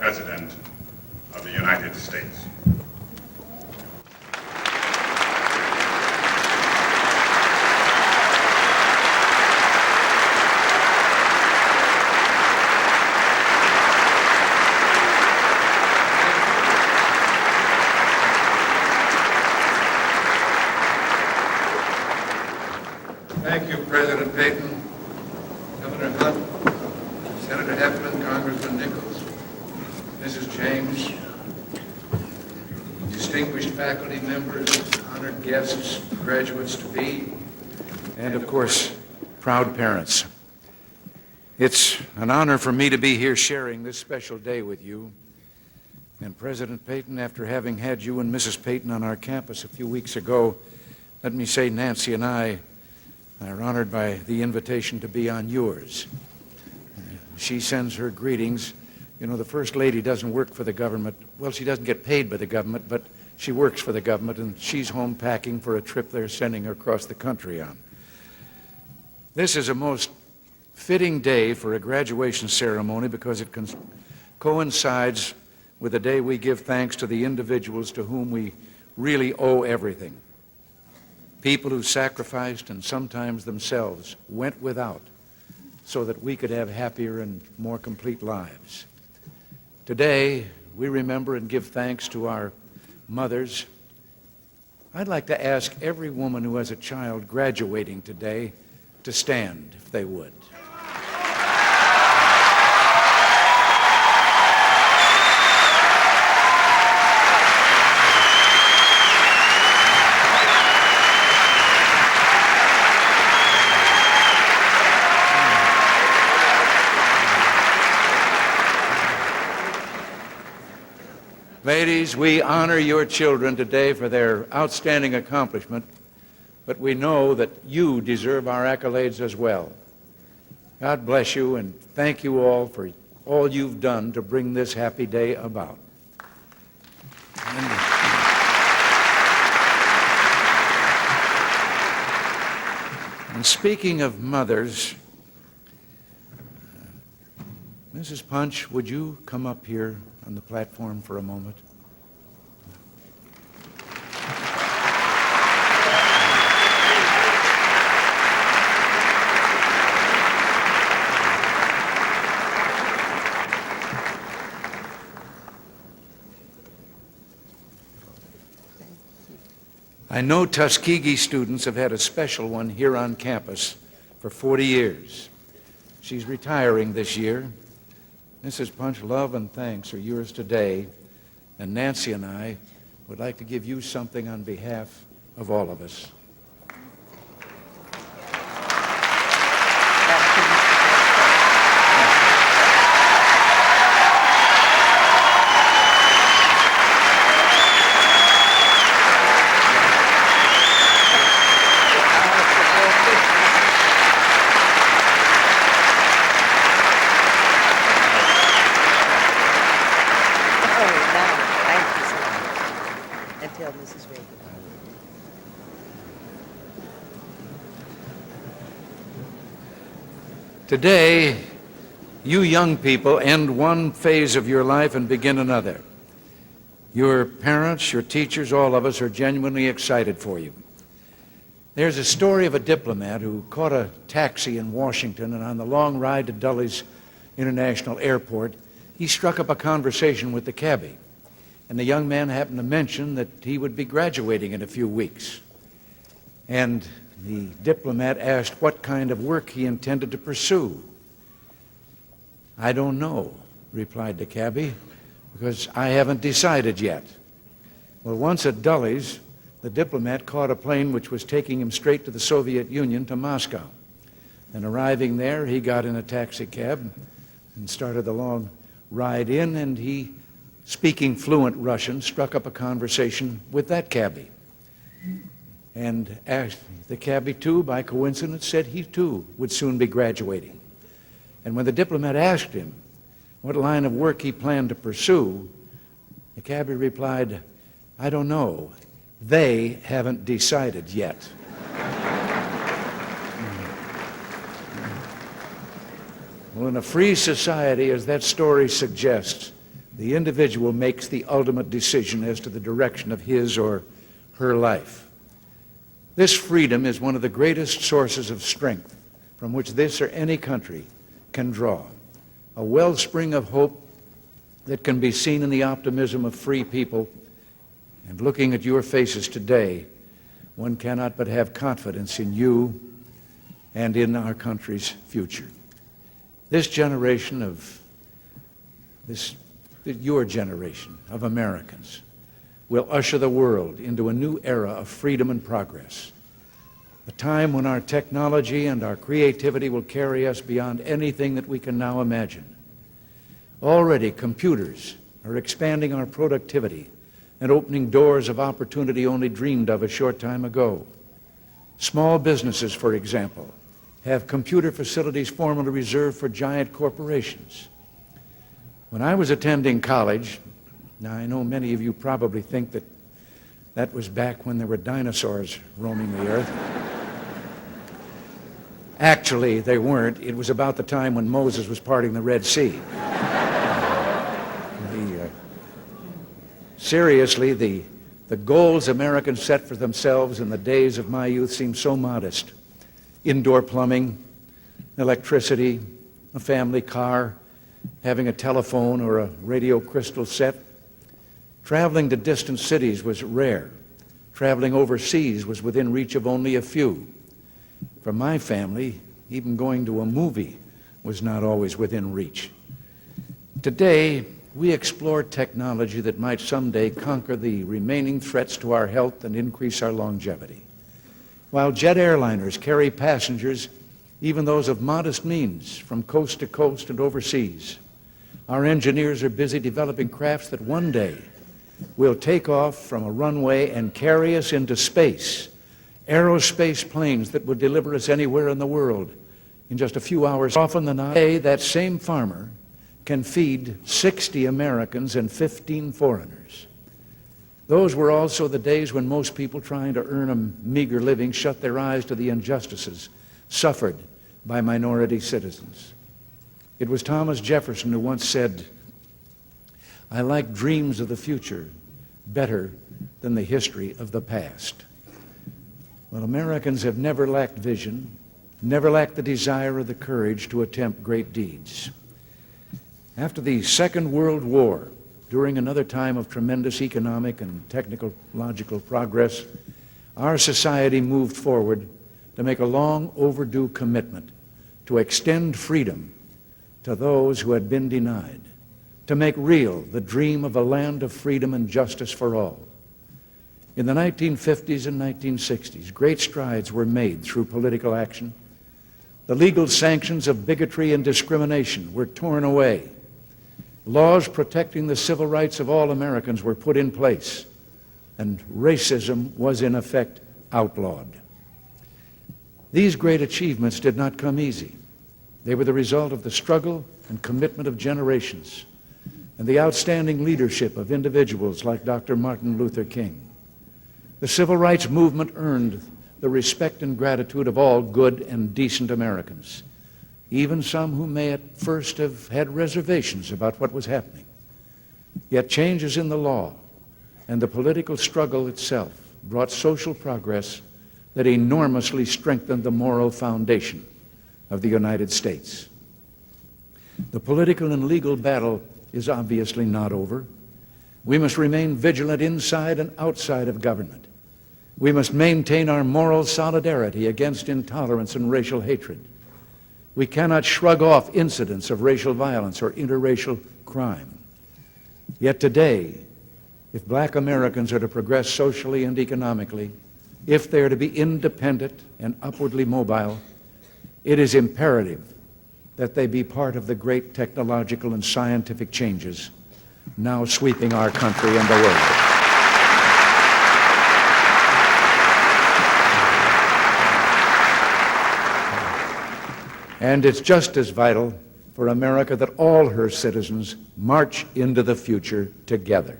President of the United States. Thank you, President Payton, Governor Hunt, Senator Heflin, Congressman Nichols, Mrs. James, distinguished faculty members, honored guests, graduates-to-be, and of course, proud parents. It's an honor for me to be here sharing this special day with you. And President Payton, after having had you and Mrs. Payton on our campus a few weeks ago, let me say Nancy and I are honored by the invitation to be on yours. She sends her greetings. You know, the First Lady doesn't work for the government. Well, she doesn't get paid by the government, but she works for the government, and she's home packing for a trip they're sending her across the country on. This is a most fitting day for a graduation ceremony because it coincides with the day we give thanks to the individuals to whom we really owe everything. People who sacrificed and sometimes themselves went without so that we could have happier and more complete lives. Today, we remember and give thanks to our mothers. I'd like to ask every woman who has a child graduating today to stand, if they would. Ladies, we honor your children today for their outstanding accomplishment, but we know that you deserve our accolades as well. God bless you, and thank you all for all you've done to bring this happy day about. And speaking of mothers, Mrs. Punch, would you come up here on the platform for a moment? I know Tuskegee students have had a special one here on campus for 40 years. She's retiring this year. Mrs. Punch, love and thanks are yours today, and Nancy and I would like to give you something on behalf of all of us. Today, you young people end one phase of your life and begin another. Your parents, your teachers, all of us are genuinely excited for you. There's a story of a diplomat who caught a taxi in Washington, and on the long ride to Dulles International Airport, he struck up a conversation with the cabbie. And the young man happened to mention that he would be graduating in a few weeks. And the diplomat asked what kind of work he intended to pursue. "I don't know," replied the cabbie, "because I haven't decided yet." Well, once at Dulles, the diplomat caught a plane which was taking him straight to the Soviet Union, to Moscow. And arriving there, he got in a taxi cab and started the long ride in, and he, speaking fluent Russian, struck up a conversation with that cabbie. And the cabbie, too, by coincidence, said he, too, would soon be graduating. And when the diplomat asked him what line of work he planned to pursue, the cabbie replied, "I don't know. They haven't decided yet." Well, in a free society, as that story suggests, The individual makes the ultimate decision as to the direction of his or her life. This freedom is one of the greatest sources of strength from which this or any country can draw, a wellspring of hope that can be seen in the optimism of free people. And looking at your faces today, one cannot but have confidence in you and in our country's future. This generation your generation of Americans will usher the world into a new era of freedom and progress, a time when our technology and our creativity will carry us beyond anything that we can now imagine. Already, computers are expanding our productivity and opening doors of opportunity only dreamed of a short time ago. Small businesses, for example, have computer facilities formerly reserved for giant corporations. When I was attending college, now I know many of you probably think that that was back when there were dinosaurs roaming the earth. Actually, they weren't. It was about the time when Moses was parting the Red Sea. Seriously, the goals Americans set for themselves in the days of my youth seem so modest. Indoor plumbing, electricity, a family car, having a telephone or a radio crystal set. Traveling to distant cities was rare. Traveling overseas was within reach of only a few. For my family, even going to a movie was not always within reach. Today, we explore technology that might someday conquer the remaining threats to our health and increase our longevity. While jet airliners carry passengers, even those of modest means, from coast to coast and overseas, our engineers are busy developing crafts that one day will take off from a runway and carry us into space, aerospace planes that will deliver us anywhere in the world in just a few hours. Often than not, today, that same farmer can feed 60 Americans and 15 foreigners. Those were also the days when most people trying to earn a meager living shut their eyes to the injustices suffered by minority citizens. It was Thomas Jefferson who once said, "I like dreams of the future better than the history of the past." Well, Americans have never lacked vision, never lacked the desire or the courage to attempt great deeds. After the Second World War, during another time of tremendous economic and technological progress, our society moved forward to make a long overdue commitment to extend freedom to those who had been denied, to make real the dream of a land of freedom and justice for all. In the 1950s and 1960s, great strides were made through political action. The legal sanctions of bigotry and discrimination were torn away. Laws protecting the civil rights of all Americans were put in place, and racism was in effect outlawed. These great achievements did not come easy. They were the result of the struggle and commitment of generations and the outstanding leadership of individuals like Dr. Martin Luther King. The civil rights movement earned the respect and gratitude of all good and decent Americans, even some who may at first have had reservations about what was happening. Yet changes in the law and the political struggle itself brought social progress that enormously strengthened the moral foundation of the United States. The political and legal battle is obviously not over. We must remain vigilant inside and outside of government. We must maintain our moral solidarity against intolerance and racial hatred. We cannot shrug off incidents of racial violence or interracial crime. Yet today, if black Americans are to progress socially and economically, if they are to be independent and upwardly mobile, it is imperative that they be part of the great technological and scientific changes now sweeping our country and the world. And it's just as vital for America that all her citizens march into the future together.